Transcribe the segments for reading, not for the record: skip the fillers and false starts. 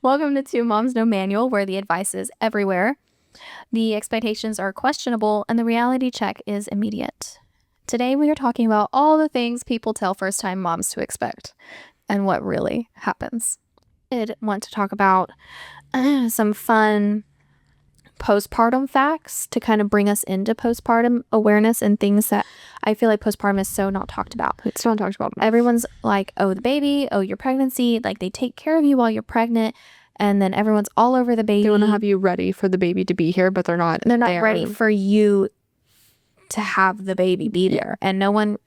Welcome to Two Moms No Manual, where the advice is everywhere, the expectations are questionable, and the reality check is immediate. Today we are talking about all the things people tell first-time moms to expect and what really happens. I did want to talk about some fun postpartum facts to kind of bring us into postpartum awareness and things that I feel like postpartum is so not talked about. It's not talked about. Everyone's like, oh, the baby, oh, your pregnancy. Like, they take care of you while you're pregnant, and then everyone's all over the baby. They want to have you ready for the baby to be here, but they're not there. Ready for you to have the baby be there. And no one,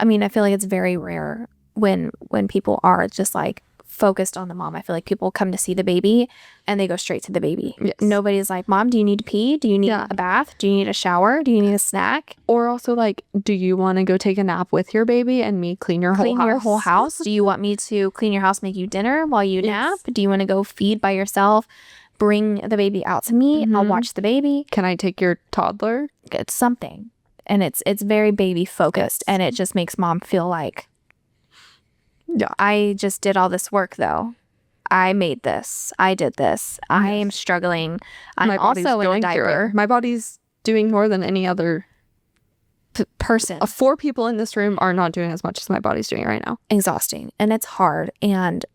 I mean, I feel like it's very rare when people are just like focused on the mom. I feel like people come to see the baby and they go straight to the baby. Yes. Nobody's like, Mom, do you need to pee? Do you need a bath? Do you need a shower? Do you need a snack? Or also like, do you want to go take a nap with your baby and me clean your whole house? Do you want me to clean your house, make you dinner while you nap? Do you want to go feed by yourself? Bring the baby out to me. I'll watch the baby. Can I take your toddler? It's something. And it's very baby focused, and it just makes mom feel like, I just did all this work though. I made this. I did this. I am struggling. I'm also in a diaper. My body's doing more than any other person. 4 people in this room are not doing as much as my body's doing right now. Exhausting. And it's hard. And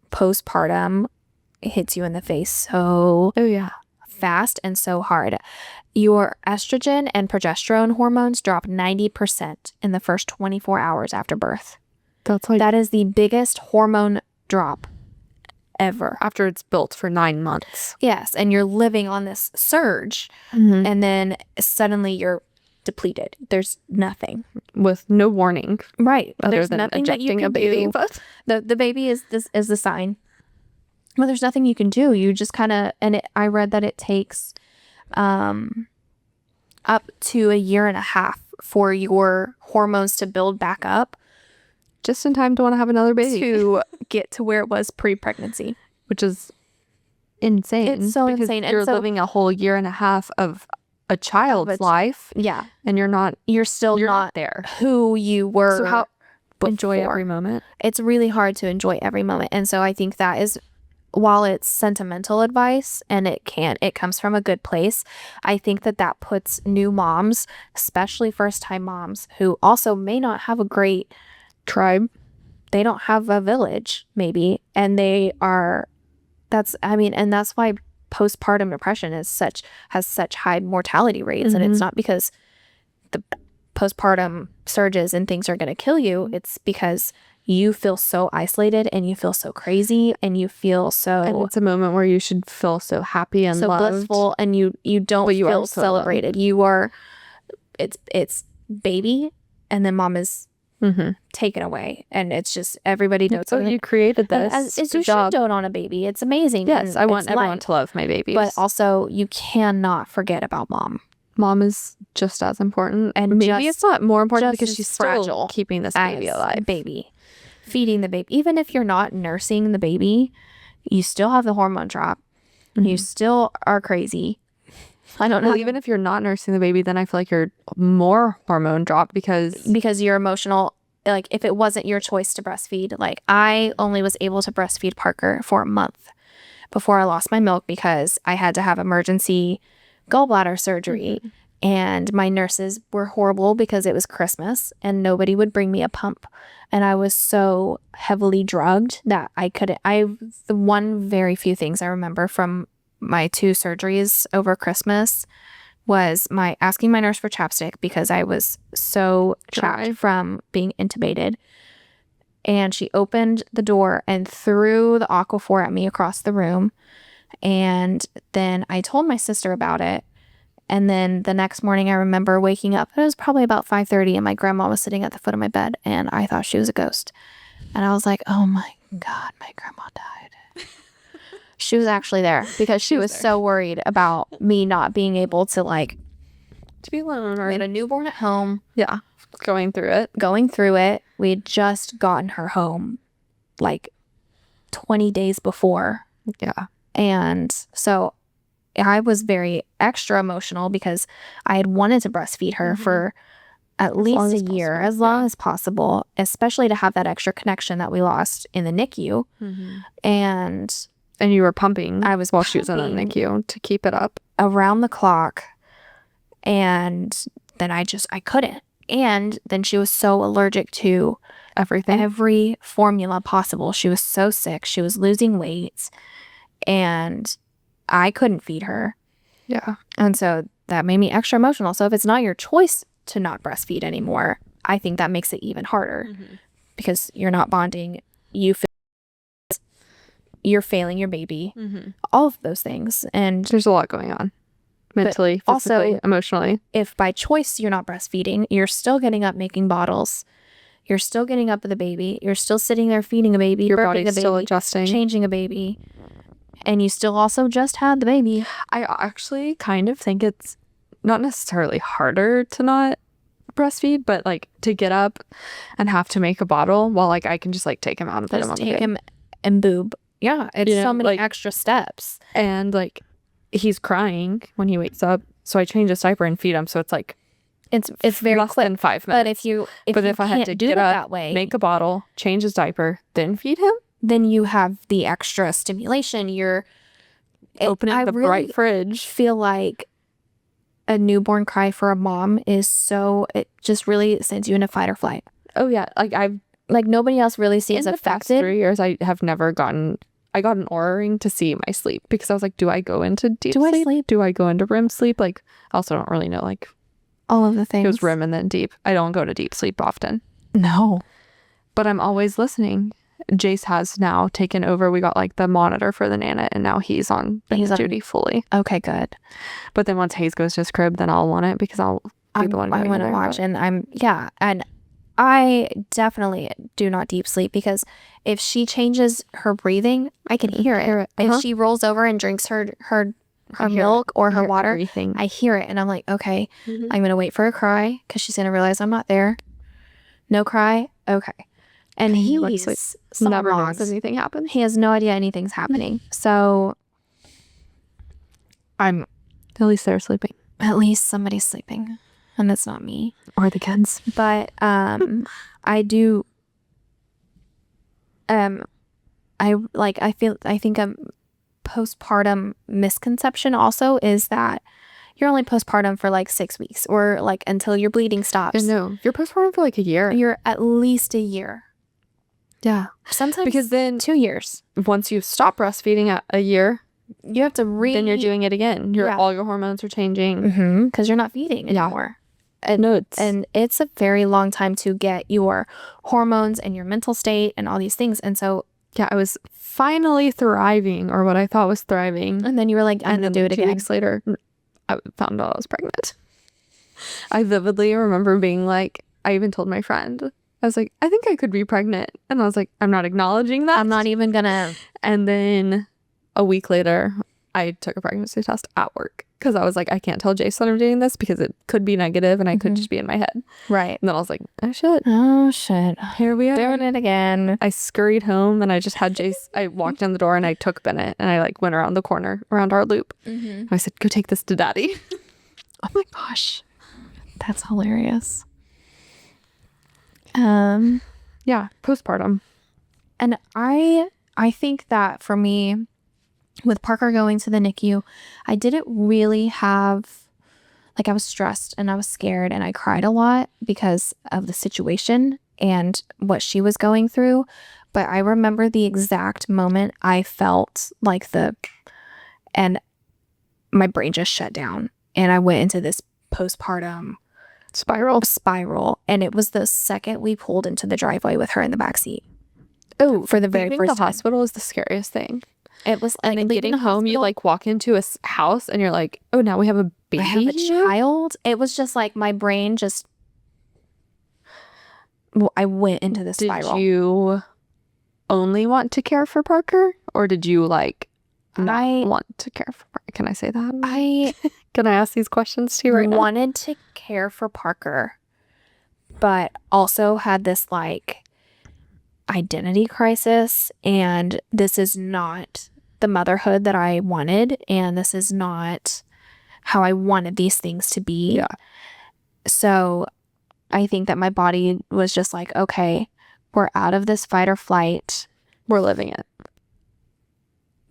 postpartum hits you in the face so fast and so hard. Your estrogen and progesterone hormones drop 90% in the first 24 hours after birth. That is the biggest hormone drop ever. After it's built for 9 months. Yes, and you're living on this surge, and then suddenly you're depleted. There's nothing. With no warning. Right. There's nothing that you can a baby. do. But the baby is the sign. Well, there's nothing you can do. You just kind of, I read that it takes up to a year and a half for your hormones to build back up. Just in time to want to have another baby. To get to where it was pre-pregnancy. Which is insane. It's so insane. You're living a whole year and a half of a child's life. Yeah. And you're not there. Who you were. So how before. Enjoy every moment. It's really hard to enjoy every moment. And so I think that is, while it's sentimental advice and it comes from a good place, I think that puts new moms, especially first-time moms, who also may not have a great tribe. They don't have a village, maybe, and that's why postpartum depression has such high mortality rates. And it's not because the postpartum surges and things are going to kill you. It's because you feel so isolated and you feel so crazy and you feel so, and it's a moment where you should feel so happy and so loved, blissful, and you don't feel celebrated. You are, it's baby, and then mom is taken away, and it's just everybody knows. So you created this. As you should dote on a baby. It's amazing. Yes, I want everyone to love my babies. But also, you cannot forget about mom. Mom is just as important, and maybe it's not more important because she's fragile, keeping this baby alive. Baby, feeding the baby. Even if you're not nursing the baby, you still have the hormone drop. You still are crazy. I don't know. Well, even if you're not nursing the baby, then I feel like you're more hormone drop because you're emotional. Like, if it wasn't your choice to breastfeed, like, I only was able to breastfeed Parker for a month before I lost my milk because I had to have emergency gallbladder surgery. And my nurses were horrible because it was Christmas and nobody would bring me a pump. And I was so heavily drugged that I couldn't. The one very few things I remember from my 2 surgeries over Christmas was asking my nurse for chapstick because I was so chapped from being intubated. And she opened the door and threw the Aquaphor at me across the room. And then I told my sister about it. And then the next morning I remember waking up. It was probably about 5:30 and my grandma was sitting at the foot of my bed and I thought she was a ghost. And I was like, oh my God, my grandma died. She was actually there because she was so worried about me not being able to be alone. We had a newborn at home. Yeah. Going through it. We had just gotten her home 20 days before. Yeah. And so I was very extra emotional because I had wanted to breastfeed her for at least a year, as long as possible, especially to have that extra connection that we lost in the NICU. Mm-hmm. And And you were pumping. I was while she was in the NICU to keep it up around the clock, and then I couldn't. And then she was so allergic to everything, every formula possible. She was so sick. She was losing weight, and I couldn't feed her. Yeah. And so that made me extra emotional. So if it's not your choice to not breastfeed anymore, I think that makes it even harder because you're not bonding. You're failing your baby. All of those things. And there's a lot going on mentally, physically, also, emotionally. If by choice you're not breastfeeding, you're still getting up making bottles. You're still getting up with a baby. You're still sitting there feeding a baby. Your body's still adjusting. Changing a baby. And you still also just had the baby. I actually kind of think it's not necessarily harder to not breastfeed, but like to get up and have to make a bottle while like I can just like take him out and put him on take him and boob. Yeah, it's so many extra steps. And like he's crying when he wakes up, so I change his diaper and feed him. So it's like it's very less quick. than 5 minutes. But if I had to get up, that way, make a bottle, change his diaper, then feed him, then you have the extra stimulation. You're opening the bright fridge. Feel like a newborn cry for a mom is it just really sends you into fight or flight. Oh yeah, like nobody else really seems affected. In the past 3 years, I have never gotten. I got an Oura ring to see my sleep because I was like, do I go into deep sleep? Do I go into REM sleep? Like, I also don't really know like all of the things. It was REM and then deep. I don't go to deep sleep often. No, but I'm always listening. Jace has now taken over. We got like the monitor for the Nana, and now he's on duty fully. Okay, good. But then once Hayes goes to his crib, then I'll want it because I'll be the one. I want to watch, and and I definitely do not deep sleep because if she changes her breathing, I can hear it. If she rolls over and drinks her milk or her water, everything. I hear it, and I'm like, okay, I'm gonna wait for a cry because she's gonna realize I'm not there. No cry, okay. And he's never knows anything happens. He has no idea anything's happening. So at least they're sleeping. At least somebody's sleeping, and it's not me or the kids. But I do. I think a postpartum misconception also is that you're only postpartum for like 6 weeks or like until your bleeding stops. No, you're postpartum for like a year. You're at least a year. Yeah. Sometimes because then 2 years. Once you stop breastfeeding at a year, you have to then you're doing it again. All your hormones are changing. Because you're not feeding anymore. And it's a very long time to get your hormones and your mental state and all these things. And so yeah, I was finally thriving, or what I thought was thriving. And then you were like, I'm going to do it again. 2 weeks later, I found out I was pregnant. I vividly remember being like, I even told my friend, I was like, I think I could be pregnant. And I was like, I'm not acknowledging that. I'm not even gonna. And then a week later, I took a pregnancy test at work because I was like, I can't tell Jason I'm doing this because it could be negative and I could just be in my head. Right. And then I was like, oh shit. Here we are. Doing it again. I scurried home and I just had Jace. I walked in the door and I took Bennett and I like went around the corner, around our loop. And I said, go take this to daddy. Oh my gosh. That's hilarious. Yeah, postpartum. And I think that for me, with Parker going to the NICU, I didn't really have, like, I was stressed and I was scared and I cried a lot because of the situation and what she was going through. But I remember the exact moment I felt like and my brain just shut down and I went into this postpartum spiral. And it was the second we pulled into the driveway with her in the backseat. Oh, for the very first time. The hospital is the scariest thing. It was like getting home, you like walk into a house and you're like, oh, now we have a baby. I have a child. It was just like my brain just. I went into this spiral. Did you only want to care for Parker, or did you like not want to care for Parker? Can I say that? Can I ask these questions to you right now? I wanted to care for Parker, but also had this like identity crisis, and this is not the motherhood that I wanted, and this is not how I wanted these things to be. Yeah. So I think that my body was just like, okay, we're out of this fight or flight. We're living it.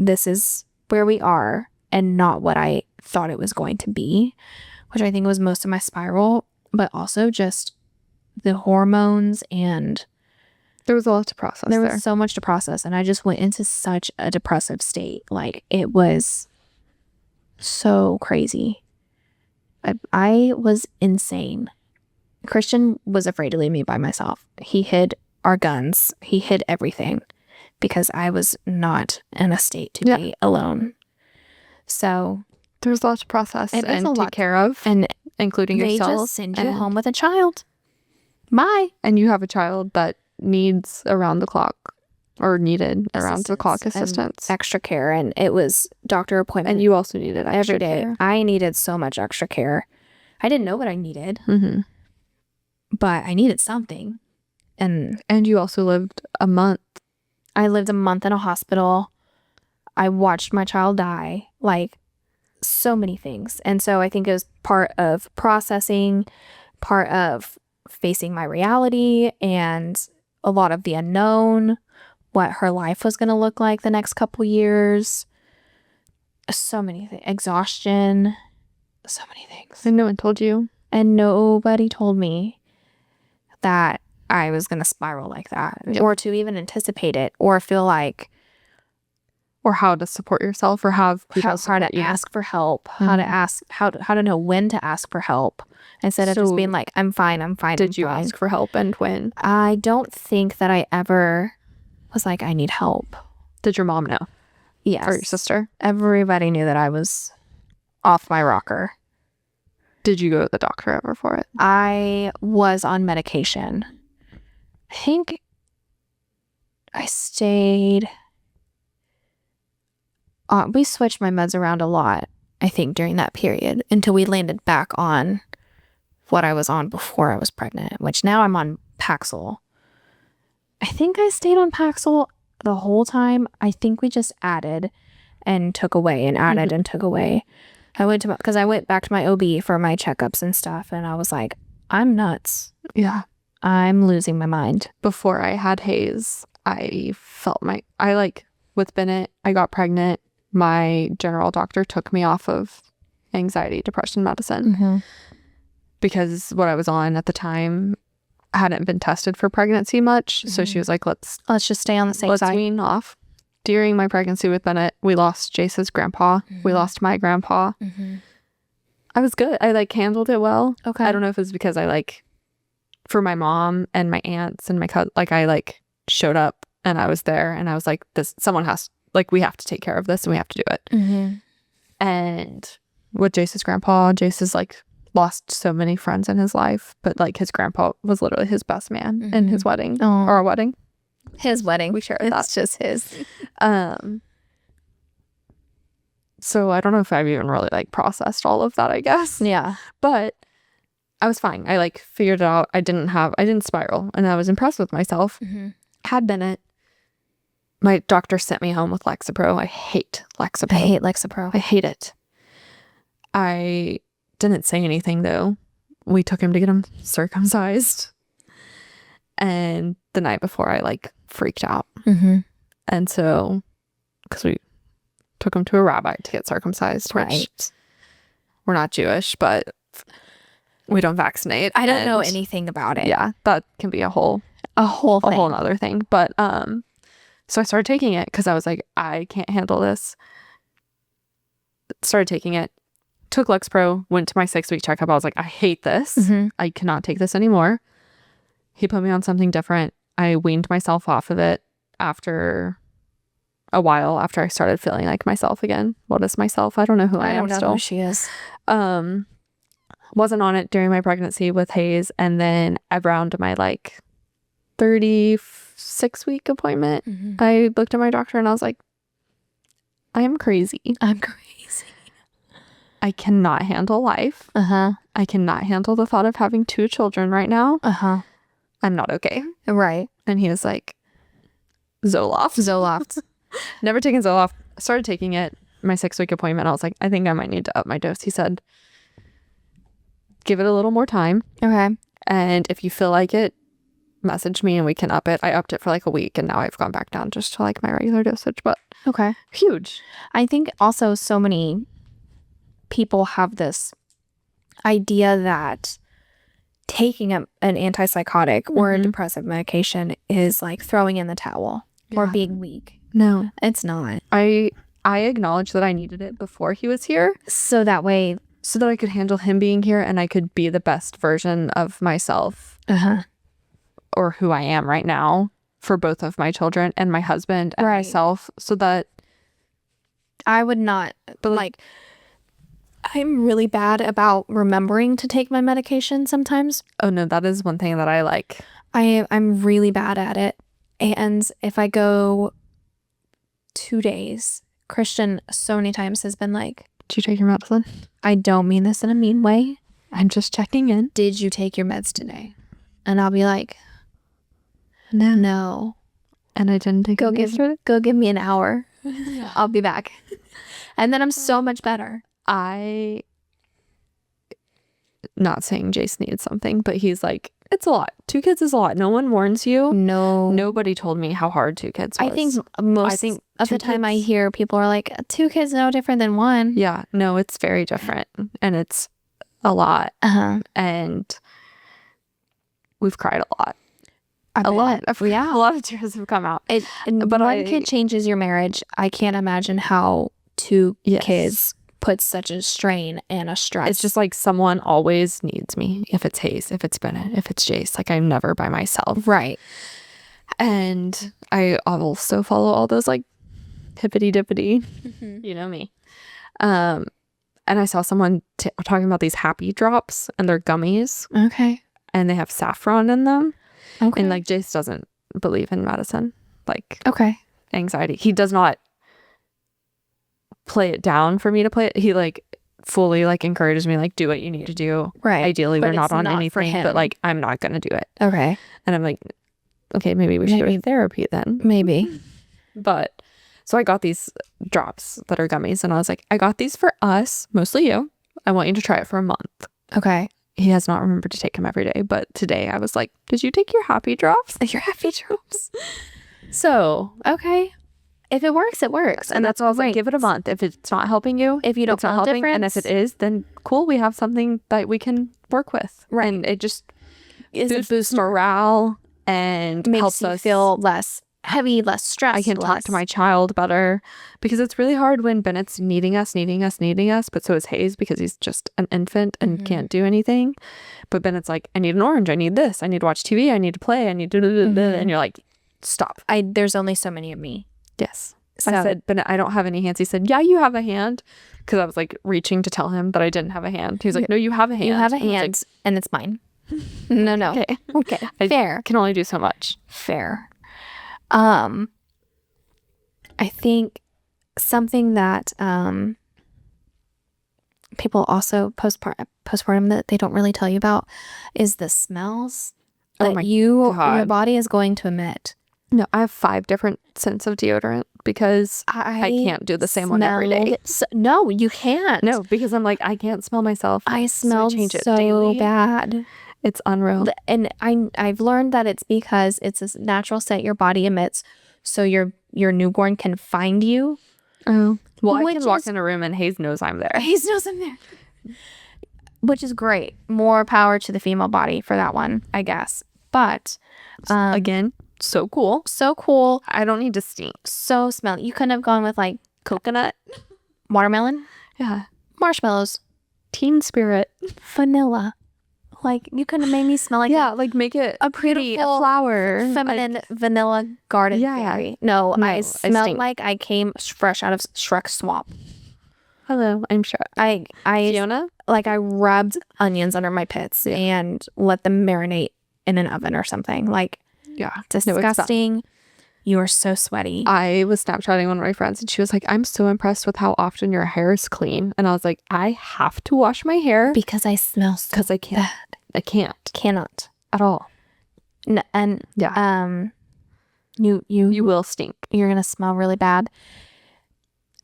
this is where we are and not what I thought it was going to be, which I think was most of my spiral, but also just the hormones, and there was a lot to process. There was so much to process, and I just went into such a depressive state. Like, it was so crazy. I was insane. Christian was afraid to leave me by myself. He hid our guns. He hid everything because I was not in a state to be alone. So there's a lot to process and take care of, and including yourself. They just send you home with a child. Bye. And you have a child that needs around the clock assistance, extra care, and it was doctor appointment. And you also needed extra every day. care. I needed so much extra care. I didn't know what I needed, but I needed something. And you also lived a month. I lived a month in a hospital. I watched my child die, like so many things. And so I think it was part of processing, part of facing my reality, and a lot of the unknown, what her life was going to look like the next couple years. So many things. Exhaustion. So many things. And no one told you? And nobody told me that I was going to spiral like that, or to even anticipate it, or feel like, or how to support yourself, or have how to ask for help, how to ask, how to know when to ask for help, instead of just being like, I'm fine. Did you ask for help, and when? I don't think that I ever was like, I need help. Did your mom know? Yes. Or your sister? Everybody knew that I was off my rocker. Did you go to the doctor ever for it? I was on medication. I think I stayed. We switched my meds around a lot, I think, during that period, until we landed back on what I was on before I was pregnant, which now I'm on Paxil. I think I stayed on Paxil the whole time. I think we just added and took away and added and took away. I went back to my OB for my checkups and stuff, and I was like, I'm nuts. Yeah. I'm losing my mind. Before I had Hayes, I felt with Bennett, I got pregnant. My general doctor took me off of anxiety, depression medicine because what I was on at the time hadn't been tested for pregnancy much. So she was like, let's just stay on the safe side. Let's wean off. During my pregnancy with Bennett, we lost Jace's grandpa. We lost my grandpa. I was good. I handled it well. Okay. I don't know if it was because I for my mom and my aunts and my cousin, I showed up and I was there and I was like, we have to take care of this and we have to do it. And with Jace's grandpa, Jace has lost so many friends in his life, but his grandpa was literally his best man in his wedding, or our wedding. His wedding. We share that. It's just his. So I don't know if I've even really processed all of that, I guess. Yeah. But I was fine. I figured it out. I didn't spiral, and I was impressed with myself. Had Bennett. My doctor sent me home with Lexapro. I hate Lexapro. I hate Lexapro. I hate it. I didn't say anything though. We took him to get him circumcised. And the night before I freaked out. And so, because we took him to a rabbi to get circumcised, which we're not Jewish, but we don't vaccinate. I don't know anything about it. Yeah, that can be a whole nother thing. But so I started taking it because I was like, I can't handle this. Started taking it. Took Lexapro, went to my 6-week checkup. I was like, I hate this. I cannot take this anymore. He put me on something different. I weaned myself off of it after a while, after I started feeling like myself again. What is myself? I don't know who I am still. I don't know who she is. Wasn't on it during my pregnancy with Hayes. And then around my 36-week appointment, I looked at my doctor and I was like, I am crazy. I'm crazy. I cannot handle life. I cannot handle the thought of having 2 children right now. I'm not okay. Right. And he was like, Zoloft. Never taken Zoloft. Started taking it. My 6-week appointment, I was like, I think I might need to up my dose. He said, give it a little more time. Okay. And if you feel like it, message me and we can up it. I upped it for like a week and now I've gone back down just to like my regular dosage, but Okay. huge. I think also so many people have this idea that taking an antipsychotic or a depressive medication is like throwing in the towel or being weak. No, It's not. I acknowledge that I needed it before he was here So that way, so that I could handle him being here and I could be the best version of myself or who I am right now for both of my children and my husband and myself, so that I would not, but like, I'm really bad about remembering to take my medication sometimes. oh no, that is one thing that I like. I'm really bad at it. And if I go 2 days, Christian so many times has been like, Did you take your medicine? I don't mean this in a mean way. I'm just checking in. Did you take your meds today? And I'll be like, No. no. And I didn't take Go it give yesterday. go give me an hour. I'll be back. And then I'm so much better. Not saying Jace needs something, but he's like, it's a lot. 2 kids is a lot. No one warns you. No. Nobody told me how hard 2 kids was. I think most of the time I hear people are like, 2 kids no different than 1. Yeah, no, it's very different and it's a lot. And we've cried a lot. A lot of tears have come out. But one kid changes your marriage. I can't imagine how 2 kids put such a strain and a stress. It's just like someone always needs me. If it's Hayes, if it's Bennett, if it's Jace, like I'm never by myself. Right. And I also follow all those like hippity dippity, you know me. And I saw someone talking about these happy drops and they're gummies. Okay. And they have saffron in them. Okay. And like Jace doesn't believe in medicine, like anxiety. He does not play it down for me to play it. He like fully like encourages me, like do what you need to do. Right. Ideally, we're not on anything, but like I'm not gonna do it. Okay. And I'm like, okay, maybe we should go to therapy then. Maybe. But so I got these drops that are gummies, and I was like, I got these for us, mostly you. I want you to try it for a month. Okay. He has not remembered to take them every day, but today I was like, did you take your happy drops? Your happy drops. So, okay. If it works, it works. And that's all I was like, give it a month. If it's not helping you, if you don't feel different, and if it is, then cool, we have something that we can work with. Right. And it just boosts morale and makes helps you us feel less heavy, less stressed. I can talk to my child better, because it's really hard when Bennett's needing us, but so is Hayes, because he's just an infant and can't do anything. But Bennett's like, I need an orange, I need this, I need to watch TV, I need to play, I need to and you're like, stop. There's only so many of me. Yes. So I said, Bennett, I don't have any hands. He said, yeah, you have a hand. Because I was like reaching to tell him that I didn't have a hand. He was like, no, you have a hand. You have a hand, and it's mine. No. Okay. Fair. I can only do so much. Fair. I think something that people also postpartum that they don't really tell you about is the smells that your body is going to emit. No, I have 5 different scents of deodorant because I can't do the same one every day. No, you can't. No, because I'm like, I can't smell myself. I smell so bad. It's unreal. And I've learned that it's because it's a natural scent your body emits, so your newborn can find you. Oh. Well, I can walk in a room and Hayes knows I'm there. Hayes knows I'm there. Which is great. More power to the female body for that one, I guess. But again, so cool. So cool. I don't need to stink. So smelly. You couldn't have gone with like coconut, watermelon, marshmallows, teen spirit, vanilla. Like you couldn't have made me smell like like make it a pretty a flower, feminine vanilla garden fairy. No, I smelled like I came fresh out of Shrek's swamp. Hello, I'm Shrek. I Fiona. Like I rubbed onions under my pits and let them marinate in an oven or something. Like disgusting. No, you are so sweaty. I was Snapchatting one of my friends and she was like, I'm so impressed with how often your hair is clean. And I was like, I have to wash my hair because I smell so because I can't. bad. I cannot at all. And you will stink. You're gonna smell really bad,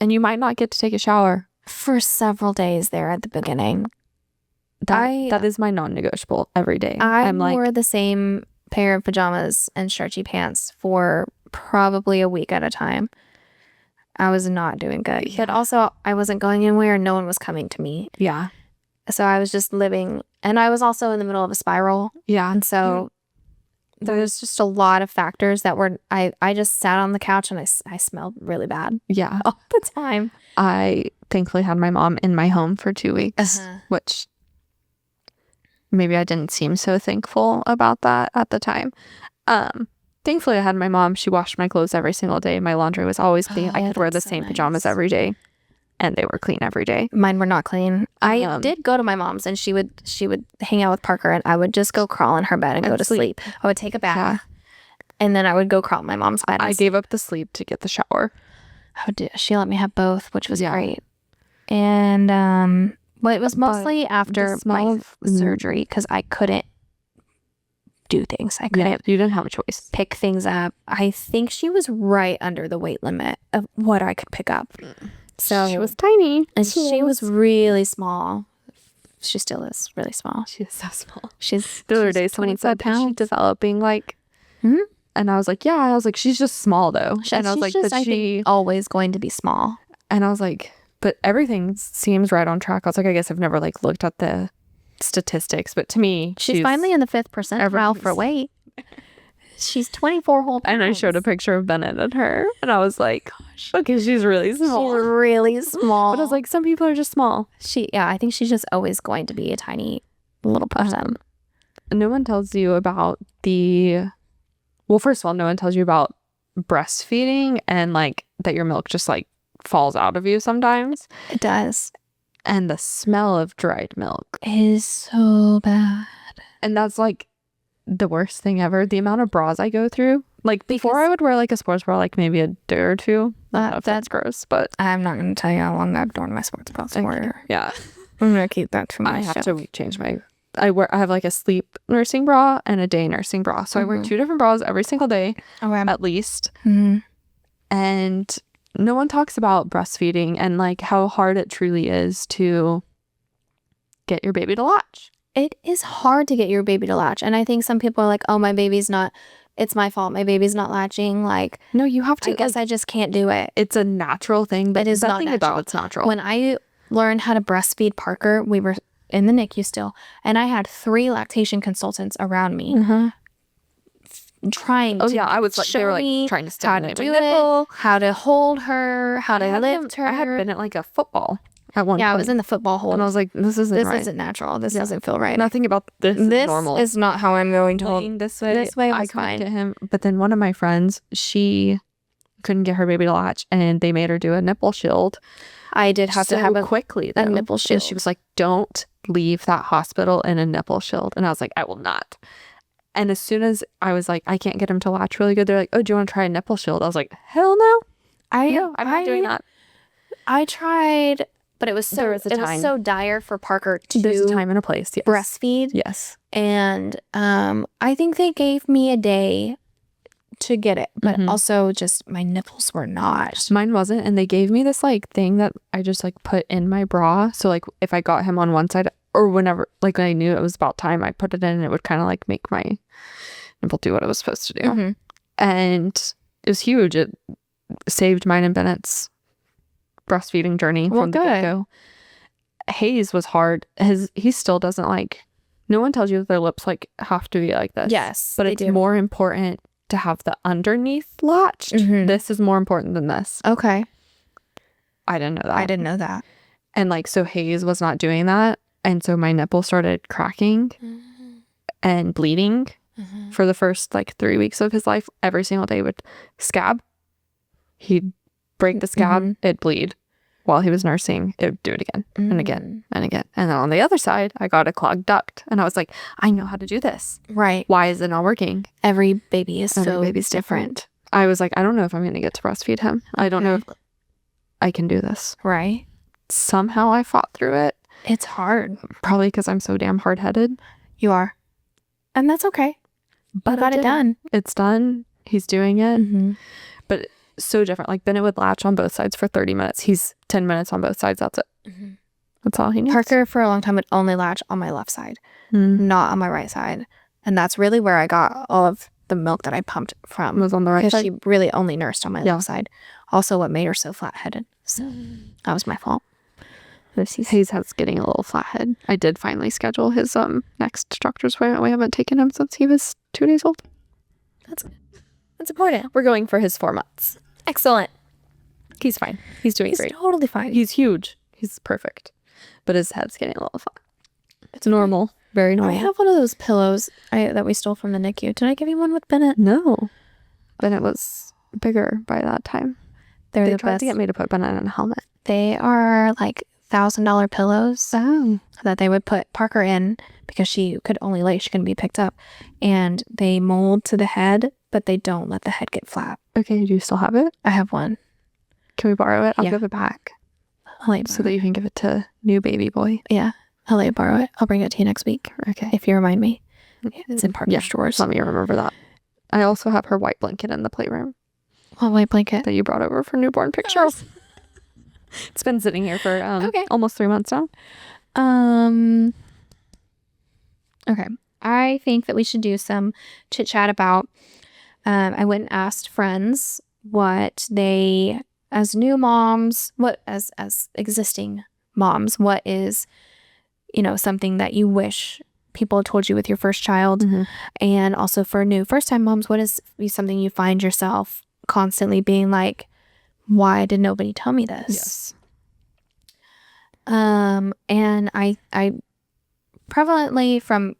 and you might not get to take a shower for several days there at the beginning. That is my non-negotiable every day. I'm like, wore the same pair of pajamas and stretchy pants for probably a week at a time. I was not doing good. Yeah. But also, I wasn't going anywhere and no one was coming to me. Yeah. So I was just living, and I was also in the middle of a spiral. Yeah. And so there was just a lot of factors that were, I just sat on the couch and I smelled really bad Yeah. all the time. I thankfully had my mom in my home for 2 weeks, which maybe I didn't seem so thankful about that at the time. Thankfully I had my mom. She washed my clothes every single day. My laundry was always clean. I could wear the that's so same nice. pajamas every day, and they were clean every day. Mine were not clean. I did go to my mom's, and she would hang out with Parker, and I would just go crawl in her bed and go to sleep. I would take a bath, and then I would go crawl in my mom's bed. I gave up the sleep to get the shower. She let me have both, which was great. And well, it was mostly after my surgery because I couldn't do things. I couldn't. You didn't have a choice. Pick things up. I think she was right under the weight limit of what I could pick up. So she was tiny, and she was really small. She still is really small. She is so small. She's the other day someone said she's developing like, and I was like, yeah. I was like, she's just small though. And I was like, just, I think, always going to be small. And I was like, but everything seems right on track. I was like, I guess I've never like looked at the statistics, but to me, she's finally in the 5th percentile for weight. She's 24 whole pounds. And I showed a picture of Bennett and her, and I was like, gosh, okay, she's really small. She's really small. But I was like, some people are just small. I think she's just always going to be a tiny little person. No one tells you about well, first of all, no one tells you about breastfeeding and like that your milk just like falls out of you sometimes. It does. And the smell of dried milk is so bad. And that's like the worst thing ever. The amount of bras I go through. Like before I would wear like a sports bra like maybe a day or two. That's gross, but I'm not going to tell you how long I've worn my sports bras for. Yeah. I'm going to keep that to myself. I have to change my I have like a sleep nursing bra and a day nursing bra. So I wear 2 different bras every single day at least. And no one talks about breastfeeding and like how hard it truly is to get your baby to latch. It is hard to get your baby to latch. And I think some people are like, oh, my baby's not, it's my fault. My baby's not latching. Like, no, you have to. I guess I just can't do it. It's a natural thing, but it is not natural. It's natural. When I learned how to breastfeed Parker, we were in the NICU still, and I had 3 lactation consultants around me trying to I was like, they were like trying to stimulate my nipple, how to hold her, how to lift her. I had been at like a football at one point. I was in the football hold. And I was like, this isn't natural. This doesn't feel right. Nothing about this is normal. This is not how I'm going to hold. This way was I fine. to him. But then one of my friends, she couldn't get her baby to latch, and they made her do a nipple shield. I did have to have a nipple shield. And she was like, don't leave that hospital in a nipple shield. And I was like, I will not. And as soon as I was like, I can't get him to latch really good, they're like, oh, do you want to try a nipple shield? I was like, hell no. I'm not doing that. I tried, but it was so dire for Parker to There's a time and a place. Yes. Breastfeed. Yes. And I think they gave me a day to get it, but also just my nipples were not. Mine wasn't, and they gave me this like thing that I just like put in my bra. So like if I got him on one side or whenever like I knew it was about time, I put it in and it would kind of like make my nipple do what it was supposed to do. And it was huge. It saved mine and Bennett's breastfeeding journey from the get-go. Hayes was hard. He still doesn't like, no one tells you that their lips like have to be like this. Yes, but it's more important to have the underneath latched. This is more important than this. Okay. I didn't know that. And like, so Hayes was not doing that. And so my nipple started cracking and bleeding for the first like 3 weeks of his life. Every single day would scab. He'd break the scab, it'd bleed. While he was nursing, it would do it again and again and again. And then on the other side, I got a clogged duct. And I was like, I know how to do this. Right. Why is it not working? Every baby is baby's different. I was like, I don't know if I'm going to get to breastfeed him. I don't know if I can do this. Right. Somehow I fought through it. It's hard. Probably because I'm so damn hard-headed. You are. And that's okay. But I got it done. It's done. He's doing it. But so different. Like Bennett would latch on both sides for 30 minutes. He's 10 minutes on both sides. That's it. That's all he needs. Parker for a long time would only latch on my left side, not on my right side. And that's really where I got all of the milk that I pumped from. It was on the right because side. she really only nursed on my left side. Also, what made her so flat-headed. So that was my fault. Hayes has getting a little flathead. I did finally schedule his next doctor's appointment. We haven't taken him since he was 2 days old. That's important. We're going for his 4 months. Excellent. He's fine. He's doing He's great. totally fine. He's huge. He's perfect. But his head's getting a little flat. It's normal. Very I normal. have one of those pillows that we stole from the NICU. Did I give you one with Bennett? No. Bennett was bigger by that time. They They tried best. to get me to put Bennett in a helmet. They are like $1,000 pillows that they would put Parker in because she could only lay. She couldn't be picked up. And they mold to the head, but they don't let the head get flat. Okay, do you still have it? I have one. Can we borrow it? I'll Yeah. give it back. I'll let you So borrow that you can give it to new baby boy. it. Yeah. I'll let you borrow it. I'll bring it to you next week Okay. if you remind me. It's in Parker's drawers. Let me remember that. I also have her white blanket in the playroom What white blanket? that you brought over for newborn pictures. It's been sitting here for almost 3 months now. Okay. I think that we should do some chit chat about. I went and asked friends what they, as new moms, what as existing moms, what is, something that you wish people told you with your first child, and also for new first time moms, what is something you find yourself constantly being like, why did nobody tell me this? Yes. And I prevalently from,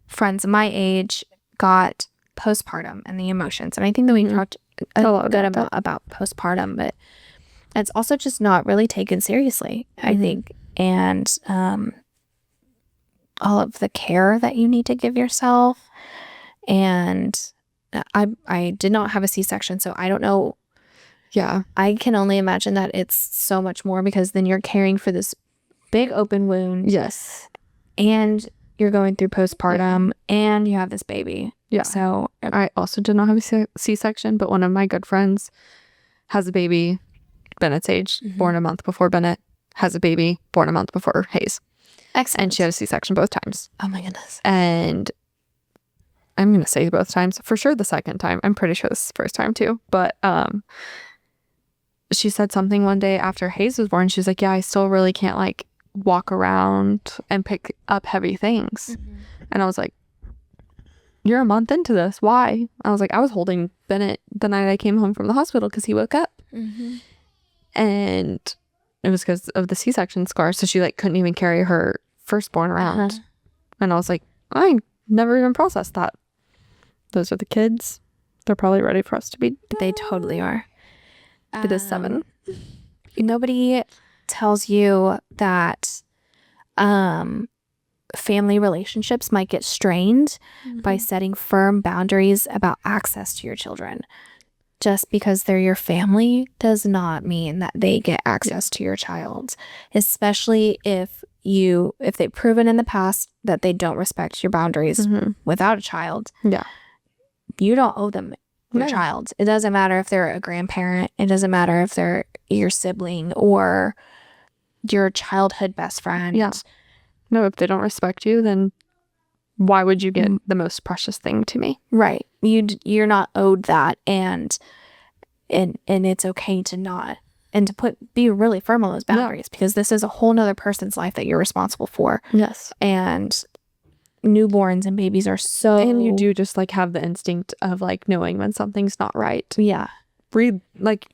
friends of my age got postpartum and the emotions. And I think that we talked a good amount about postpartum, but it's also just not really taken seriously, I think. And all of the care that you need to give yourself. And I did not have a C-section, so I don't know. Yeah. I can only imagine that it's so much more because then you're caring for this big open wound. Yes. And you're going through postpartum and you have this baby. Yeah. So I also did not have a C-section, but one of my good friends has a baby Bennett's age, born a month before Bennett, has a baby born a month before Hayes. excellent. And she had a C-section both times. Oh my goodness. And I'm going to say both times. For sure the second time. I'm pretty sure this is the first time too. But she said something one day after Hayes was born. She was like, yeah, I still really can't like walk around and pick up heavy things. And I was like, you're a month into this. Why? I was like, I was holding Bennett the night I came home from the hospital because he woke up. And it was because of the C-section scar. So she like couldn't even carry her firstborn around. And I was like, I never even processed that. Those are the kids. They're probably ready for us to be. They totally are. It is 7. Nobody tells you that family relationships might get strained by setting firm boundaries about access to your children. Just because they're your family does not mean that they get access to your child, especially if they've proven in the past that they don't respect your boundaries without a child. Yeah. You don't owe them your No. child. It doesn't matter if they're a grandparent. It doesn't matter if they're your sibling or your childhood best friend. Yeah. No, if they don't respect you, then why would you get the most precious thing to me? Right. You're not owed that, and it's okay to not, and to be really firm on those boundaries because this is a whole nother person's life that you're responsible for. Yes. And newborns and babies are so, And you do just like have the instinct of like knowing when something's not right. yeah. Read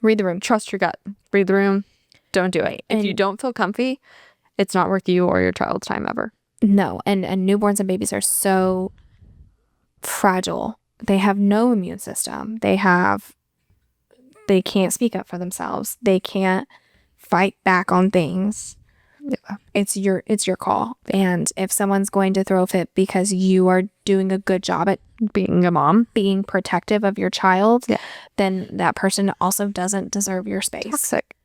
Read the room. trust your gut. Read the room. Don't do it. If you And- don't feel comfy, it's not worth you or your child's time ever. No, and newborns and babies are so fragile. They have no immune system. They can't speak up for themselves. They can't fight back on things. Yeah. It's your call. And if someone's going to throw a fit because you are doing a good job at Being a mom. being protective of your child, Yeah. then that person also doesn't deserve your space. Toxic.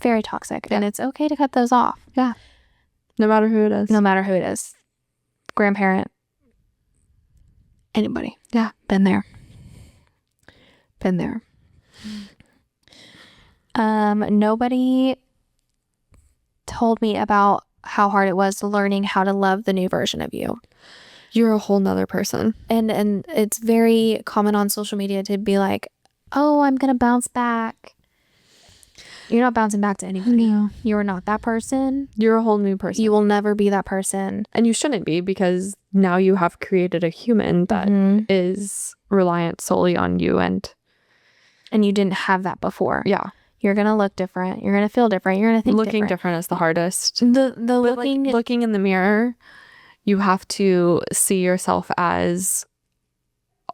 Very toxic. Yeah. And it's okay to cut those off. Yeah. No matter who it is. No matter who it is. Grandparent. Anybody. Yeah. Been there. Been there. Nobody told me about how hard it was learning how to love the new version of you. You're a whole nother person. And it's very common on social media to be like, oh, I'm gonna bounce back. You're not bouncing back to anybody. No. You're not that person. You're a whole new person. You will never be that person. And you shouldn't be, because now you have created a human that is reliant solely on you. And you didn't have that before. yeah. You're going to look different. You're going to feel different. You're going to think Looking different is the hardest. The But looking in the mirror, you have to see yourself as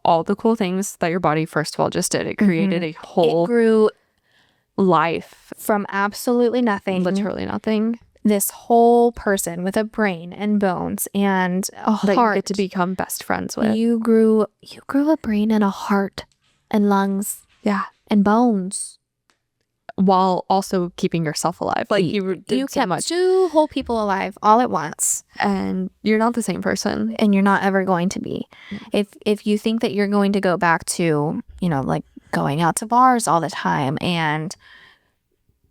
all the cool things that your body, first of all, just did. It created a whole it grew life from absolutely nothing. literally nothing. This whole person with a brain and bones and a That heart. you get to become best friends with. You grew a brain and a heart and lungs. Yeah. And bones. While also keeping yourself alive. Like you did so kept much. 2 whole people alive all at once. And you're not the same person. And you're not ever going to be. If you think that you're going to go back to, like going out to bars all the time and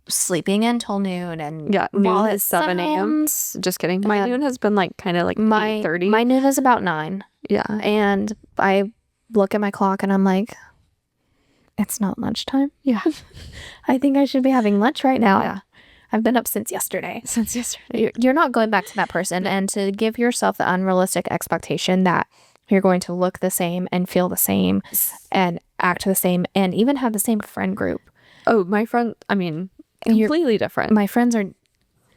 sleeping until noon and noon is 7 a.m. Just kidding. My noon has been like kind of like 8:30. My noon is about 9. Yeah. And I look at my clock and I'm like, it's not lunchtime. Yeah. I think I should be having lunch right now. Yeah. I've been up since yesterday. You're not going back to that person. And to give yourself the unrealistic expectation that you're going to look the same and feel the same and act the same and even have the same friend group. Oh, my friend, I mean, completely different. My friends are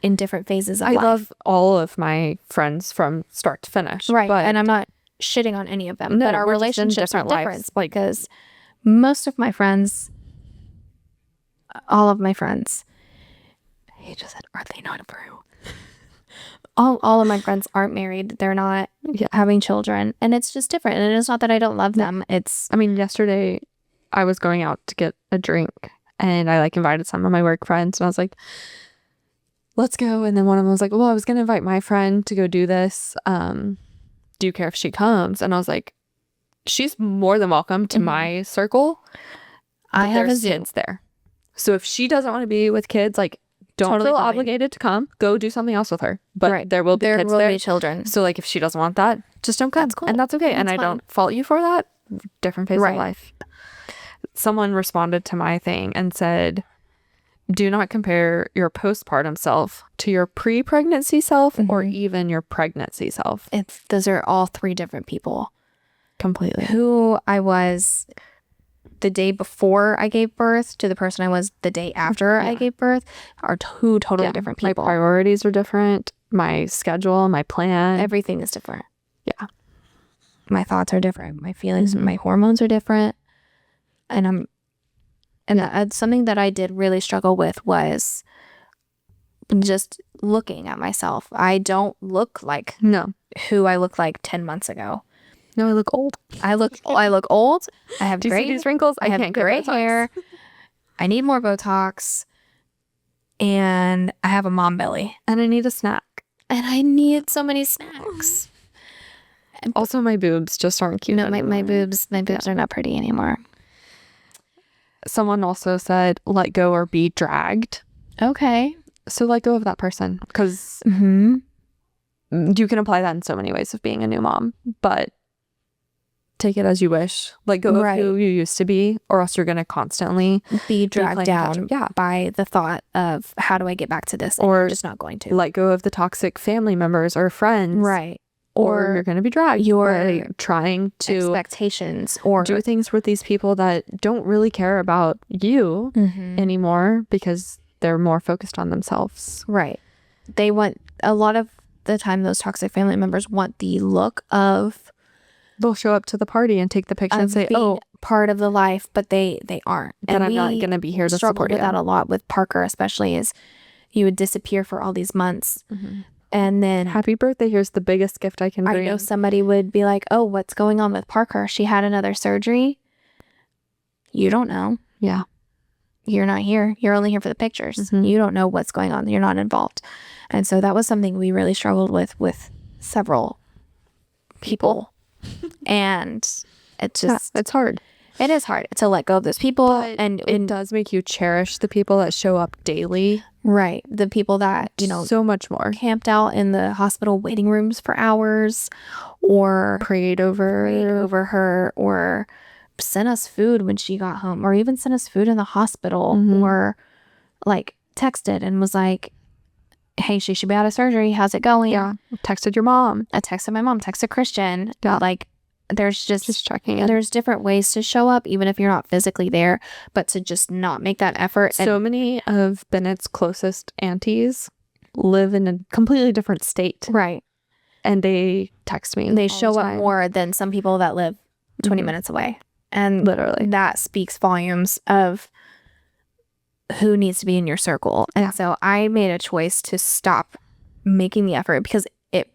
in different phases of life. I love all of my friends from start to finish. Right. But and I'm not shitting on any of them. No, but our we're just in relationships are different different lives. because most of my friends, all of my friends, he just said, are they not through? All of my friends aren't married. They're not having children. And it's just different. And it's not that I don't love them. I mean, yesterday I was going out to get a drink and I like invited some of my work friends and I was like, let's go. And then one of them was like, well, I was going to invite my friend to go do this. Do you care if she comes? And I was like, she's more than welcome to my circle. I have a Zoom. Kids there. So if she doesn't want to be with kids, like, don't Totally feel fine. Obligated to come. Go do something else with her. But Right. there will be kids there. be children. So like if she doesn't want that, just don't come. That's cool. And that's okay. And That's I fine. don't fault you for that. Different phase Right. of life. Someone responded to my thing and said, do not compare your postpartum self to your pre-pregnancy self or even your pregnancy self. Those are all 3 different people. Completely. Who I was the day before I gave birth to the person I was the day after I gave birth are 2 totally different people. My priorities are different. My schedule, my plan. Everything is different. Yeah. My thoughts are different. My feelings, my hormones are different. And that's something that I did really struggle with was just looking at myself. I don't look like who I looked like 10 months ago. No, I look old. I look old. I have Do you see these wrinkles? I have can't gray get Botox. hair. I need more Botox. And I have a mom belly. And I need a snack. And I need so many snacks. Also, my boobs just aren't cute. No, my boobs are not pretty anymore. Someone also said, let go or be dragged. Okay. So let go of that person. Because you can apply that in so many ways of being a new mom. But take it as you wish. Let go of who you used to be, or else you're going to constantly be dragged down by the thought of how do I get back to this? And or you're just not going to. Let go of the toxic family members or friends. Right. Or you're going to be dragged. You're trying to expectations or do things with these people that don't really care about you anymore because they're more focused on themselves. Right. They want, a lot of the time, those toxic family members want the look of, they'll show up to the party and take the picture and say, oh, part of the life, but they aren't. And I'm not going to be here to support you. With that a lot with Parker, especially, is you would disappear for all these months. And then, happy birthday, here's the biggest gift I can bring. I know somebody would be like, oh, what's going on with Parker? She had another surgery. You don't know. Yeah. You're not here. You're only here for the pictures. You don't know what's going on. You're not involved. And so that was something we really struggled with several people. And it just, it's hard. It is hard to let go of those people. But and it does make you cherish the people that show up daily Right. The people that, so much more. camped out in the hospital waiting rooms for hours, or Prayed over her, or sent us food when she got home, or even sent us food in the hospital, or like texted and was like, hey, she should be out of surgery. How's it going? Yeah. Texted your mom. I texted my mom, texted Christian. Yeah. Like, there's Just checking in. there's different ways to show up, even if you're not physically there, but to just not make that effort. So many of Bennett's closest aunties live in a completely different state. Right. And they text me. They all show the up time. more than some people that live 20 minutes away. And Literally. that speaks volumes of who needs to be in your circle. And so I made a choice to stop making the effort, because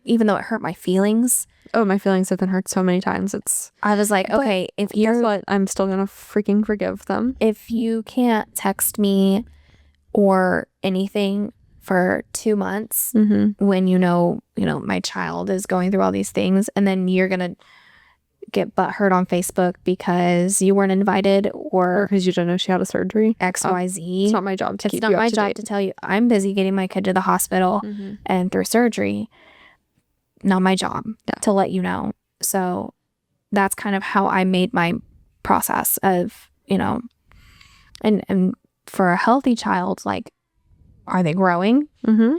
even though it hurt my feelings. Oh, my feelings have been hurt so many times. I was like, okay, if guess what? I'm still gonna freaking forgive them. If you can't text me or anything for 2 months, when you know my child is going through all these things, and then you're gonna get butthurt on Facebook because you weren't invited, or because you didn't know she had a surgery. XYZ. It's not my job to It's keep not you my up to job date. to tell you I'm busy getting my kid to the hospital and through surgery. Not my job to let you know. So that's kind of how I made my process of, and for a healthy child, like, are they growing?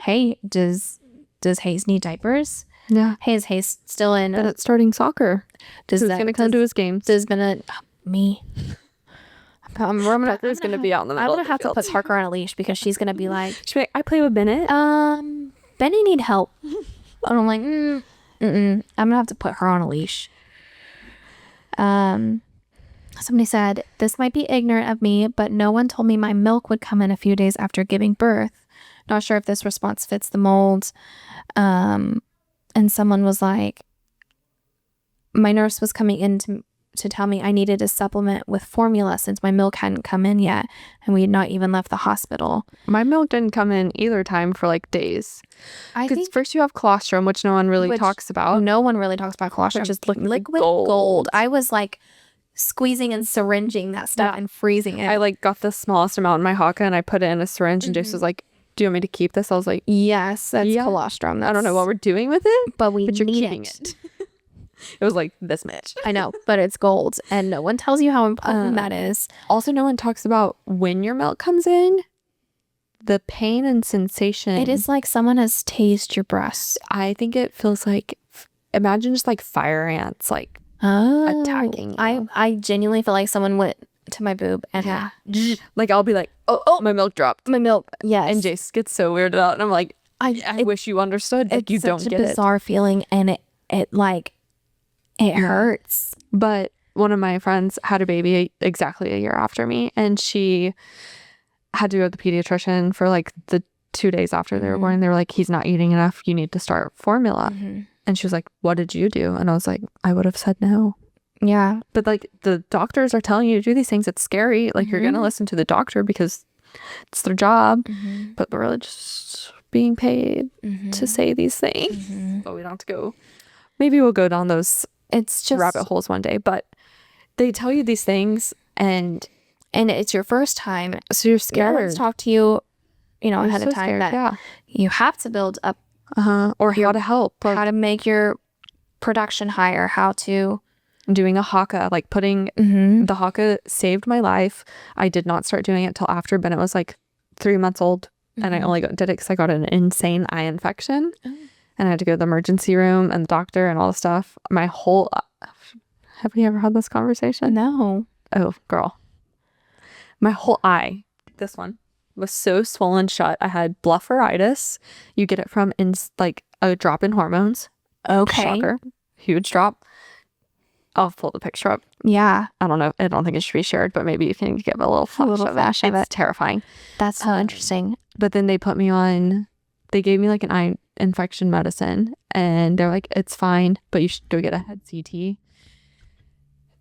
Hey, does Hayes need diapers? Yeah. Hey, is Hayes still in? Bennett's starting soccer. Who's gonna come to his games? Does Bennett me? I'm gonna be out in the middle. I'm gonna have to put Parker on a leash, because she's gonna be like, I play with Bennett. Benny need help. And I'm like, I'm gonna have to put her on a leash. Somebody said, this might be ignorant of me, but no one told me my milk would come in a few days after giving birth. Not sure if this response fits the mold. And someone was like, my nurse was coming in to tell me I needed a supplement with formula since my milk hadn't come in yet, and we had not even left the hospital. My milk didn't come in either time for like days. Because first you have colostrum, which no one really talks about. No one really talks about colostrum. Which is liquid gold. I was like squeezing and syringing that stuff and freezing it. I like got the smallest amount in my Haka and I put it in a syringe, and Jace was like, do you want me to keep this? I was like, yes, that's colostrum. I don't know what we're doing with it, but you're need keeping it. It was like this much. I know, but it's gold, and no one tells you how important that is. Also, no one talks about when your milk comes in, the pain and sensation. It is like someone has tased your breasts. I think it feels like, imagine just like fire ants, like attacking you. I genuinely feel like someone went to my boob and like I'll be like, oh, my milk dropped. My milk, yes. And Jace gets so weirded out, and I'm like, I wish you understood. Like, you don't get it. It's such a bizarre feeling, and it hurts. But one of my friends had a baby exactly a year after me, and she had to go to the pediatrician for like the 2 days after they were born. They were like, he's not eating enough. You need to start formula. And she was like, what did you do? And I was like, I would have said no. Yeah. But like, the doctors are telling you to do these things. It's scary. Like, you're going to listen to the doctor because it's their job. But we're really just being paid to say these things. But we don't have to go. Maybe we'll go down those rabbit holes one day. But they tell you these things, and it's your first time. So you're scared. Let's talk to you, ahead of time. Scared, that you have to build up. Or how to help. Or how to make your production higher. How to... Doing a Haka, like putting the Haka saved my life. I did not start doing it till after Bennett was like 3 months old, and I only did it because I got an insane eye infection, and I had to go to the emergency room and the doctor and all the stuff. My whole have we ever had this conversation? No. Oh, girl, my whole eye, this one, was so swollen shut. I had blepharitis. You get it from like a drop in hormones. Okay. Shocker. Huge drop. I'll pull the picture up. Yeah. I don't know. I don't think it should be shared, but maybe you can give a little flash of it. It's terrifying. That's so interesting. But then they gave me like an eye infection medicine, and they're like, it's fine, but you should go get a head CT.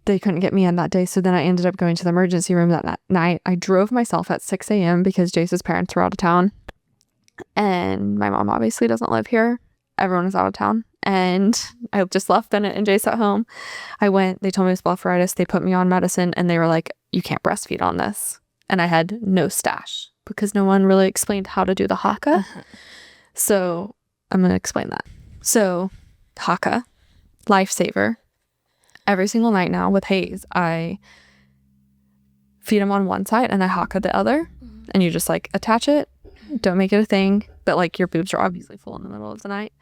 They couldn't get me in that day. So then I ended up going to the emergency room that night. I drove myself at 6 a.m. because Jace's parents were out of town. And my mom obviously doesn't live here. Everyone is out of town. And I just left Bennett and Jace at home. I went, they told me it was blepharitis. They put me on medicine, and they were like, you can't breastfeed on this. And I had no stash. because no one really explained how to do the haka. So I'm going to explain that. So haka, lifesaver. Every single night now with Hayes, I feed him on one side and I haka the other. And you just like attach it. Don't make it a thing. But like your boobs are obviously full in the middle of the night.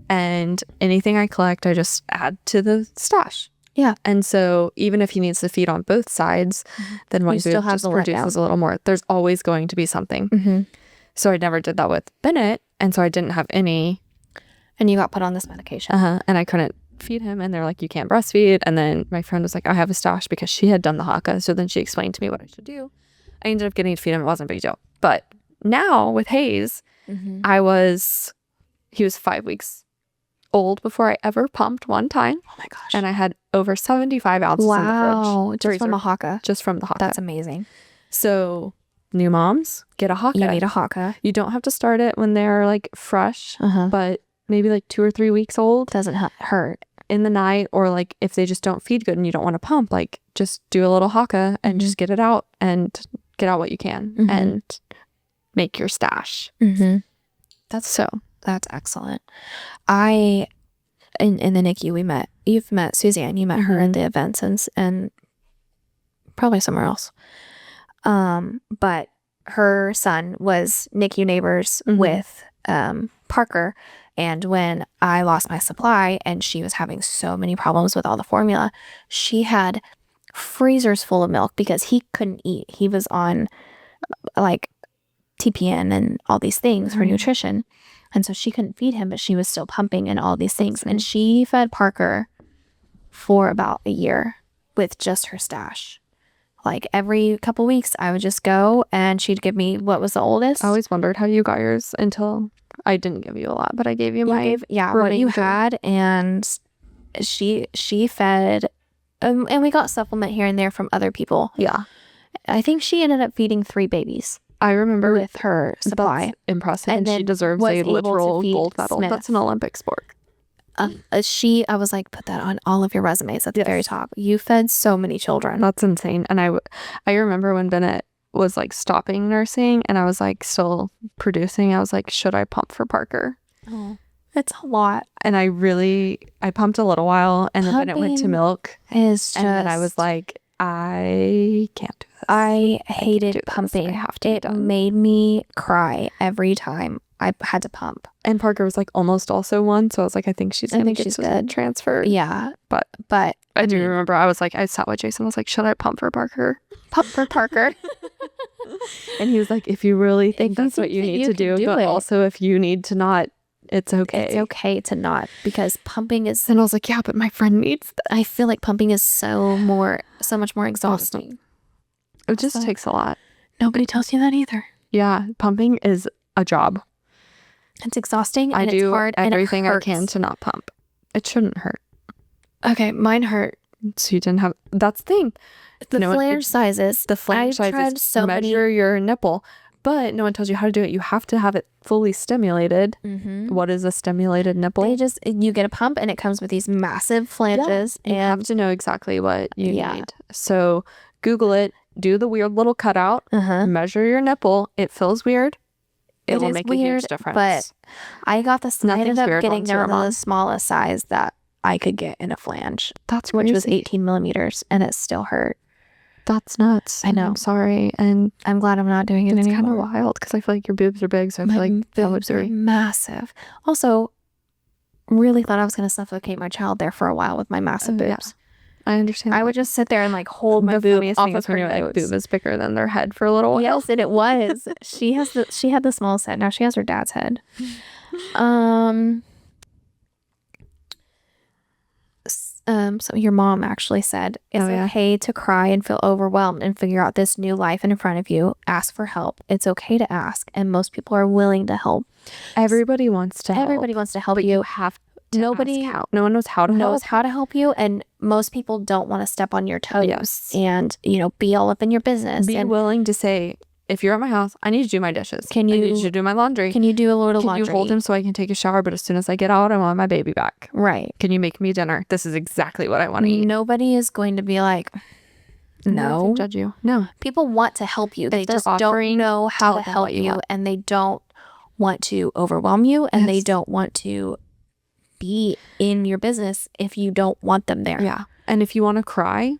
And anything I collect, I just add to the stash. Yeah. And so even if he needs to feed on both sides, then one boob just produces a little more. There's always going to be something. So I never did that with Bennett. And so I didn't have any. And you got put on this medication. And I couldn't feed him. And they're like, you can't breastfeed. And then my friend was like, I have a stash because she had done the haka. So then she explained to me what I should do. I ended up getting to feed him. It wasn't a big deal. But now with Hayes, he was 5 weeks old before I ever pumped one time. Oh my gosh. And I had over 75 ounces in the fridge. Just from a haka. Just from the haka. That's amazing. So new moms, get a haka. You need a haka. You don't have to start it when they're like fresh, but maybe like 2 or 3 weeks old. Doesn't hurt. In the night, or like if they just don't feed good and you don't want to pump, like just do a little haka and just get it out and get out what you can and make your stash. That's excellent. In the NICU you've met Suzanne, you met her in the events and probably somewhere else. But her son was NICU neighbors with Parker. And when I lost my supply and she was having so many problems with all the formula, she had freezers full of milk because he couldn't eat. He was on like TPN and all these things for nutrition. And so she couldn't feed him, but she was still pumping and all these things. And she fed Parker for about a year with just her stash. Like every couple weeks, I would just go and she'd give me what was the oldest. I always wondered how you got yours until I didn't give you a lot, but I gave you what you had. And she fed, and we got supplement here and there from other people. Yeah. I think she ended up feeding 3 babies. I remember with her supply. That's impressive. And she deserves a literal gold medal. Smith. That's an Olympic sport. I was like, put that on all of your resumes at the very top. You fed so many children. That's insane. And I remember when Bennett was like stopping nursing and I was like still producing, I was like, should I pump for Parker? Oh, it's a lot. And I pumped a little while and then Bennett went to milk. And then I was like, I can't do this. I hated pumping. I have to. It made me cry every time I had to pump. And Parker was like almost also one, so I was like, I think she's good. Transferred. Yeah, but I do remember I was like, I sat with Jason. I was like, should I pump for Parker? Pump for Parker. And he was like, if you really think that's what you need to do, but also if you need to not, it's okay. It's okay to not, because pumping is. And I was like, yeah, but my friend needs that. I feel like pumping is so much more exhausting. It just takes a lot. Nobody tells you that either. Yeah, pumping is a job. It's exhausting. I and do it's hard everything and it I can to not pump. It shouldn't hurt. Okay, mine hurt. So you didn't have. That's the thing. The flange sizes. The flange sizes measure your nipple, but no one tells you how to do it. You have to have it fully stimulated. What is a stimulated nipple? You get a pump and it comes with these massive flanges. Yeah. And you have to know exactly what you need. So Google it. Do the weird little cutout. Measure your nipple. It feels weird. It will make a huge difference. But I got this. I ended up getting the smallest size that I could get in a flange. That's crazy. Which was 18 millimeters, and it still hurt. That's nuts. I know. I'm sorry, and I'm glad I'm not doing it anymore. It's kind of wild because I feel like your boobs are big, so I feel like boobs are massive. Also, really thought I was going to suffocate my child there for a while with my massive boobs. Yeah. I understand. I would just sit there and like hold my boob off of her nose. Like, boob is bigger than their head for a little while. Yes, and it was. She had the smallest head. Now she has her dad's head. So your mom actually said it's okay to cry and feel overwhelmed and figure out this new life in front of you. Ask for help. It's okay to ask, and most people are willing to help. Everybody wants to help. Everybody wants to help but you have to no one knows how to help you, and most people don't want to step on your toes and be all up in your business. Be willing to say, if you're at my house, I need you to do my dishes. I need you to do my laundry. Can you do a little laundry? Can you hold him so I can take a shower? But as soon as I get out, I want my baby back. Right. Can you make me dinner? This is exactly what I want to eat. Nobody is going to be like, No. Judge you. No. People want to help you. They they're just don't offering, know how to tell them help what you you, want. and they don't want to overwhelm you, and they Yes. don't want to be in your business if you don't want them there. Yeah. And if you want to cry,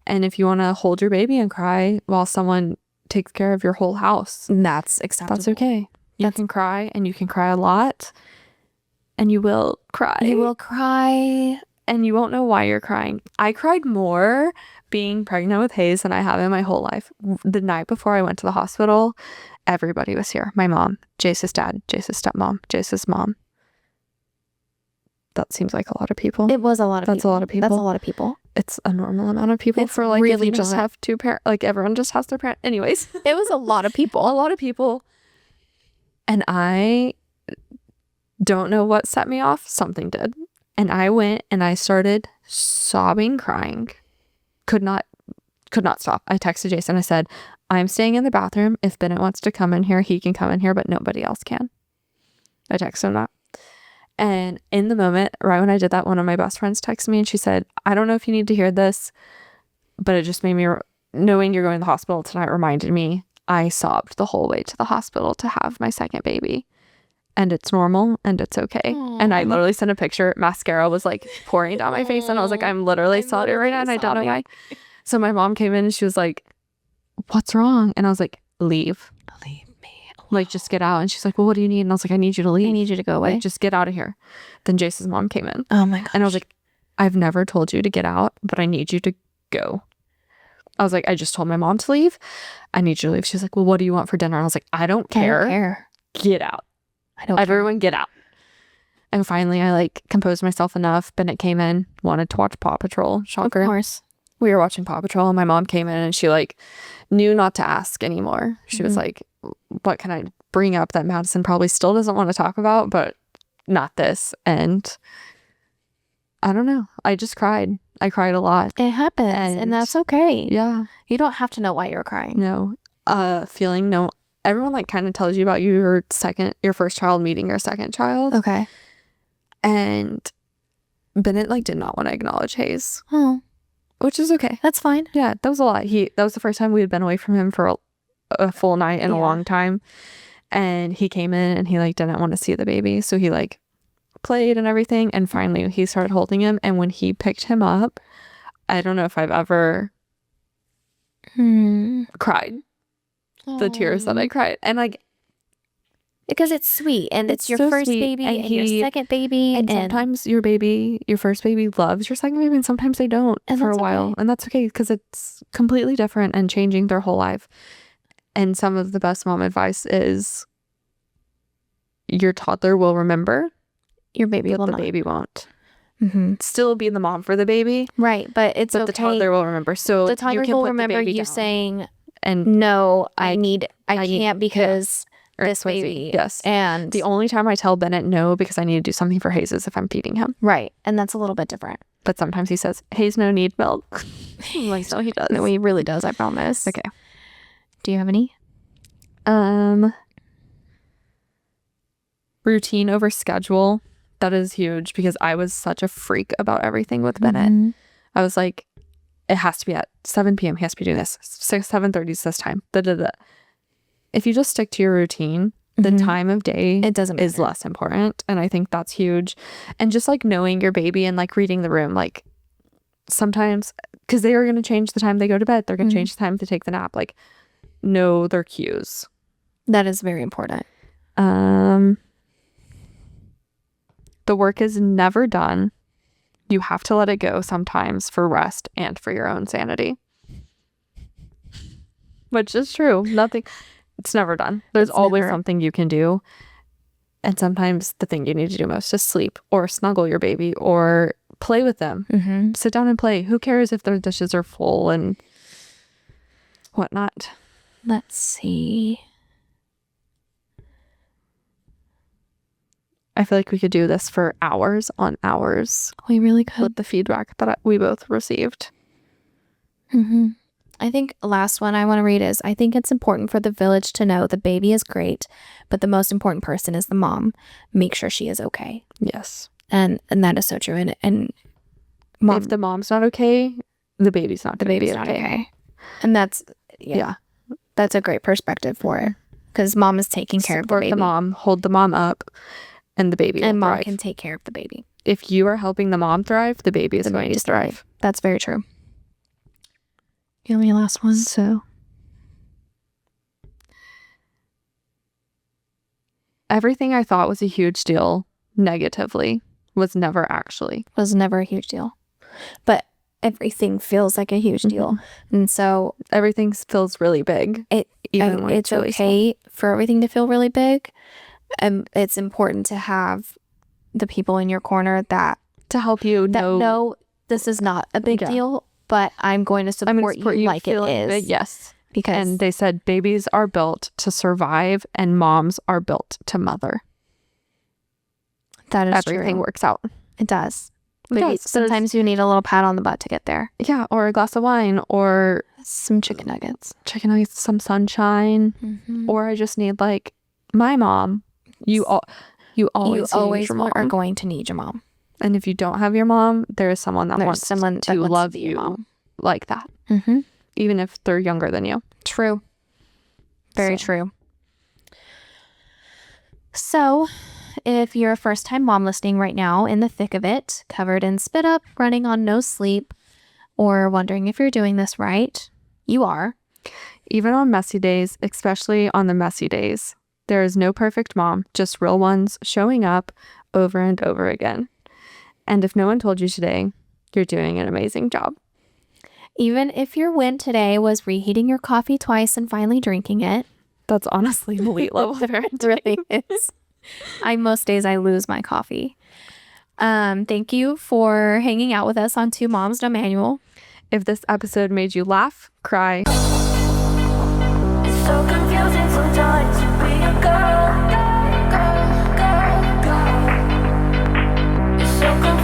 and if you want to hold your baby and cry while someone takes care of your whole house, That's acceptable. that's okay. You can cry, and you can cry a lot, and you will cry. You will cry. And you won't know why you're crying. I cried more being pregnant with Hayes than I have in my whole life. The night before I went to the hospital, everybody was here. My mom, Jace's dad, Jace's stepmom, Jace's mom. That seems like a lot of people. It was a lot of That's people. a lot of people. That's a lot of people. It's a normal amount of people It's for like really if you just not. have two parents. Like everyone just has their parent. Anyways, It was a lot of people. a lot of people. And I don't know what set me off. Something did. And I went and I started sobbing, crying. Could not stop. I texted Jason. I said, I'm staying in the bathroom. If Bennett wants to come in here, he can come in here, but nobody else can. I texted him that. And in the moment, right when I did that, one of my best friends texted me and she said, I don't know if you need to hear this, but it just made me, knowing you're going to the hospital tonight reminded me, I sobbed the whole way to the hospital to have my second baby. And it's normal and it's okay. And I literally sent a picture. Mascara was like pouring down my face. And I was like, I'm literally sobbing right now. And I don't know why. So my mom came in and she was like, what's wrong? And I was like, leave. Leave me. Like, just get out. And she's like, well, what do you need? And I was like, I need you to leave. I need you to go away. Like, just get out of here. Then Jace's mom came in. Oh my gosh. And I was like, I've never told you to get out, but I need you to go. I was like, I just told my mom to leave. I need you to leave. She's like, well, what do you want for dinner? And I was like, I don't care. I don't care. Get out. I don't Everyone get out. And finally, I like composed myself enough. Bennett came in, wanted to watch Paw Patrol. Shocker. Of course. We were watching Paw Patrol and my mom came in and she like knew not to ask anymore. She was like, what can I bring up that Madison probably still doesn't want to talk about, but not this. And I don't know. I just cried. I cried a lot. It happens. And that's okay. Yeah. You don't have to know why you're crying. No. Feeling no. Everyone like kind of tells you about your first child meeting your second child. Okay. And Bennett like did not want to acknowledge Hayes, Oh, which is okay. that's fine. Yeah, that was a lot. That was the first time we had been away from him for a full night in a long time. And he came in and he like didn't want to see the baby. So he like played and everything. And finally he started holding him. And when he picked him up, I don't know if I've ever cried. The tears that I cried. And like, because it's sweet and it's your so first sweet, baby and and your second baby. and sometimes your first baby loves your second baby and sometimes they don't And for a that's while. okay. And that's okay because it's completely different and changing their whole life. And some of the best mom advice is your toddler will remember, your baby but will the not. baby won't. Mm-hmm. Still be the mom for the baby, Right, but it's but okay. the toddler will remember. So The you toddler can will put the remember baby you down. saying, And no, I need- can't because or this XYZ. baby. Yes. And The only time I tell Bennett no because I need to do something for Hayes is if I'm feeding him. right. And that's a little bit different. But sometimes he says, Hayes no need milk. I'm like, no, he does. No, he really does, I promise. Okay. Do you have any? Routine over schedule. That is huge because I was such a freak about everything with Bennett. I was like, it has to be at 7 p.m. He has to be doing this. 7:30 is this time. If you just stick to your routine, the time of day It doesn't is matter. less important. And I think that's huge. And just like knowing your baby and like reading the room, like sometimes because they are going to change the time they go to bed. They're going to change the time to take the nap. Like know their cues. That is very important. The work is never done. You have to let it go sometimes for rest and for your own sanity. Which is true. It's never done. There's always something you can do. And sometimes the thing you need to do most is sleep or snuggle your baby or play with them. Sit down and play. Who cares if their dishes are full and whatnot? Let's see. I feel like we could do this for hours on hours We really could. with the feedback that we both received. I think last one I want to read is, I think it's important for the village to know the baby is great, but the most important person is the mom. Make sure she is okay. Yes. And that is so true. And mom, If the mom's not okay, the baby's not the going to be baby's not okay. And that's that's a great perspective for it, because mom is taking care of the Support baby. the mom, hold the mom up, and the baby And will mom thrive. can take care of the baby. If you are helping the mom thrive, the baby is going to thrive. That's very true. You have any last one? So everything I thought was a huge deal negatively was never actually. Was never a huge deal. But everything feels like a huge deal. And so Everything feels really big. Even when it's really okay for everything to feel really big. And it's important to have the people in your corner that to help you know this is not a big deal, but I'm going to support you like it is. Big, yes. Because and they said babies are built to survive and moms are built to mother. That is Everything true. works out. It does. It does. Sometimes you need a little pat on the butt to get there. Yeah, or a glass of wine, or some chicken nuggets, some sunshine, or I just need like my mom. You always are going to need your mom. And if you don't have your mom, there is someone that wants to love you like that. Even if they're younger than you. True. Very true. So, if you're a first-time mom listening right now, in the thick of it, covered in spit up, running on no sleep, or wondering if you're doing this right, you are. Even on messy days, especially on the messy days, there is no perfect mom, just real ones showing up over and over again. And if no one told you today, you're doing an amazing job. Even if your win today was reheating your coffee twice and finally drinking it. That's honestly elite level. It really is. Most days I lose my coffee. Thank you for hanging out with us on Two Moms No Manual. If this episode made you laugh, cry. It's so confusing sometimes to be a girl. It's so confusing.